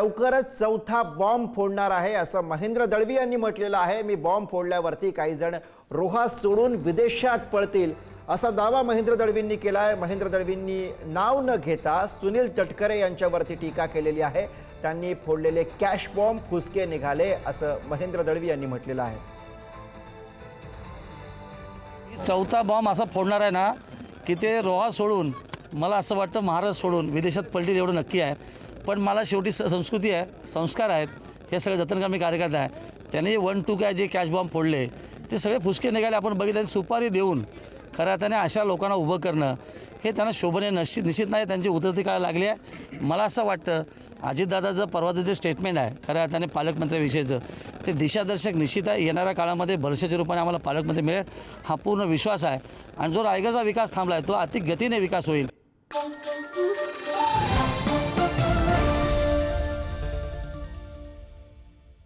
लवकरच चौथा बॉम्ब फोडणार आहे असं महेंद्र दळवी यांनी म्हटलेलं आहे। मी बॉम्ब फोडल्यावरती काही जण रोहा सोडून विदेशात पळतील असा दावा महेंद्र दळवींनी केला आहे। महेंद्र दळवींनी नाव न घेता सुनील तटकरे यांच्यावरती टीका केलेली आहे। त्यांनी फोडलेले कॅश बॉम्ब फुसके निघाले असं महेंद्र दळवी यांनी म्हटलेलं आहे। चौथा बॉम्ब असा फोडणार आहे ना की ते रोहा सोडून मला असं वाटतं महाराष्ट्र सोडून विदेशात पलटी एवढं नक्की आहे। पण मला शेवटी संस्कृती आहे, संस्कार आहेत, हे सगळे जतनकामी कार्यकर्ते आहे। त्यांनी 1-2 काय जे कॅश बॉम्ब फोडले ते सगळे फुसके निघाले। आपण बघितलं सुपारी देऊन खऱ्या अर्थाने अशा लोकांना उभं करणं हे त्यांना शोभनीय निश्चित नाही। त्यांची उतरती काळ लागली आहे। मला असं वाटतं अजितदादाचं परवाचं जे स्टेटमेंट आहे खऱ्या अर्थाने पालकमंत्र्याविषयीचं ते दिशादर्शक निश्चित आहे। येणाऱ्या काळामध्ये भरवशाच्या रूपाने आम्हाला पालकमंत्री मिळेल हा पूर्ण विश्वास आहे। आणि जो रायगडचा विकास थांबला आहे तो अति गतीने विकास होईल